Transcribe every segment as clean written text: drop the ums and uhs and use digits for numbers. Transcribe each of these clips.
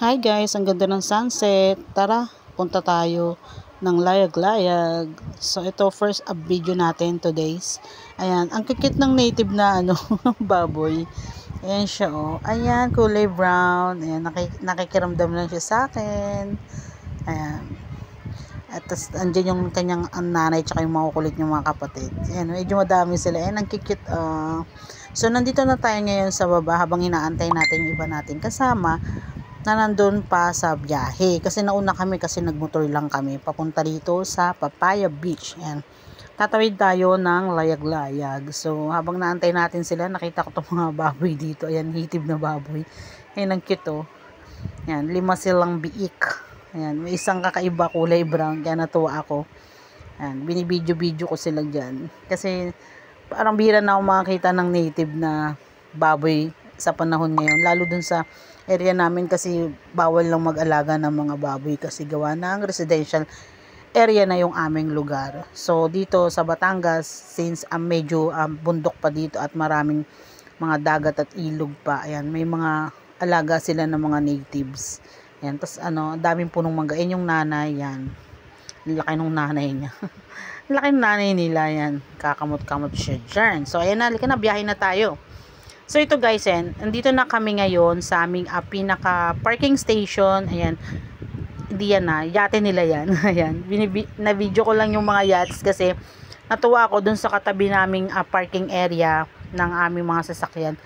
Hi guys, ang ganda ng sunset. Tara, punta tayo ng Layag-Layag. So ito first video natin today's. Ayan, ang kikit ng native na baboy. Ayan siya oh. Ayan, kulay brown. Ayan, nakikiramdam lang siya sa akin. Ayan. At tas andyan yung kanyang nanay tsaka yung makukulit yung mga kapatid. Ayan, medyo madami sila. Ayan, ang kikit. So nandito na tayo ngayon sa baba habang inaantay natin yung iba natin kasama na nandun pa sa biyahe. Kasi nauna kami kasi nagmotor lang kami papunta dito sa Papaya Beach. Ayan. Tatawid tayo ng Layag-Layag. So, habang naantay natin sila, nakita ko itong mga baboy dito. Ayan, native na baboy. Ayan, ang cute oh. Ayan, 5 silang biik. Ayan, may isang kakaiba kulay brown. Kaya natuwa ako. Ayan, binibidyo-bidyo ko sila dyan. Kasi, parang bihira na ako makakita ng native na baboy sa panahon ngayon. Lalo dun sa area namin kasi bawal lang mag-alaga ng mga baboy kasi gawa ng residential area na yung aming lugar. So dito sa Batangas, since medyo bundok pa dito at maraming mga dagat at ilog pa, ayan, may mga alaga sila ng mga natives. Ayan, tapos daming punong mangga. Ayan yung nanay, yan. Laki nung nanay niya. Laki ng nanay nila, yan. Kakamot-kamot siya dyan. So ayan na, halika na, biyahe na tayo. So ito guys, andito na kami ngayon sa aming pinaka parking station. Ayan. Hindi yan na, yate nila yan. Ayan. Na-video ko lang yung mga yachts kasi natuwa ako dun sa katabi naming parking area ng aming mga sasakyan.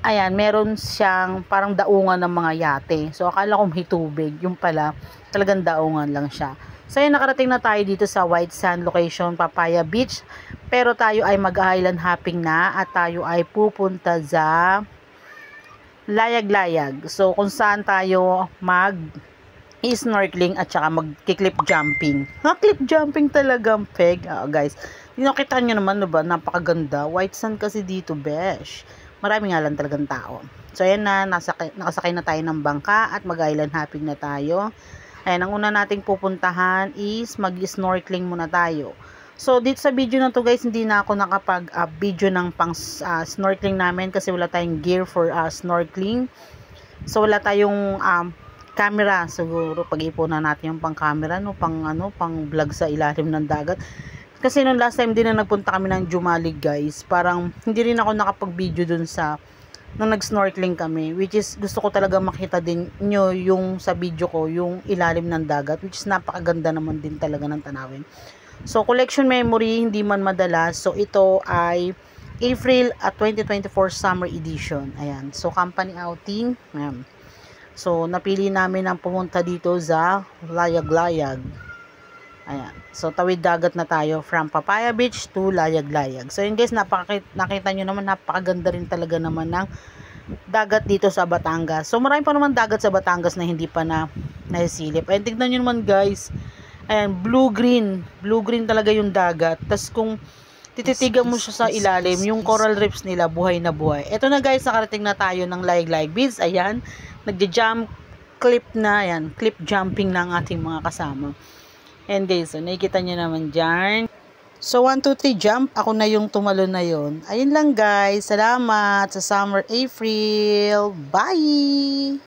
Ayan, meron siyang parang daungan ng mga yate. So akala ko may tubig. Yung pala, talagang daungan lang siya. So ayan, nakarating na tayo dito sa White Sand location, Papaya Beach. Pero tayo ay mag-island hopping na at tayo ay pupunta sa Layag-Layag. So kung saan tayo mag-snorkeling at saka mag-clip jumping. Clip jumping talagang peg. Guys, nakita nyo naman diba, napakaganda. White sand kasi dito, besh. Marami nga lang talagang tao. So ayan na, nakasakay na tayo ng bangka at mag-island hopping na tayo. Ayan, ang una nating pupuntahan is mag-snorkeling muna tayo. So, dito sa video na to guys, hindi na ako nakapag-video ng pang snorkeling namin kasi wala tayong gear for snorkeling. So, wala tayong camera. Siguro, pag-ipunan natin yung pang camera, no? Pang vlog sa ilalim ng dagat. Kasi nung last time din na nagpunta kami ng Jumalig guys, parang hindi rin ako nakapag-video dun sa nung nag-snorkeling kami, which is gusto ko talaga makita din nyo yung sa video ko, yung ilalim ng dagat, which is napakaganda naman din talaga ng tanawin. So, collection memory, hindi man madalas. So, ito ay April 2024 Summer Edition. Ayan. So, company outing. Ayan. So, napili namin ang pumunta dito sa Layag-Layag. Ayan. So, tawid dagat na tayo from Papaya Beach to Layag-Layag. So, yun guys, nakita nyo naman, napakaganda rin talaga naman ng dagat dito sa Batangas. So, marami pa naman dagat sa Batangas na hindi pa naisilip. Ayan, tignan nyo naman guys. Ayan, blue-green. Blue-green talaga yung dagat. Tapos kung tititigan mo siya sa ilalim, yung coral reefs nila, buhay na buhay. Ito na guys, nakarating na tayo ng Layag-Layag Beach. Ayan, nagja-jump clip na. Ayan, clip jumping na ang ating mga kasama. And guys, so nakikita nyo naman dyan. So, 1, 2, 3, jump. Ako na yung tumalo na yon. Ayun lang guys. Salamat sa Summer April. Bye!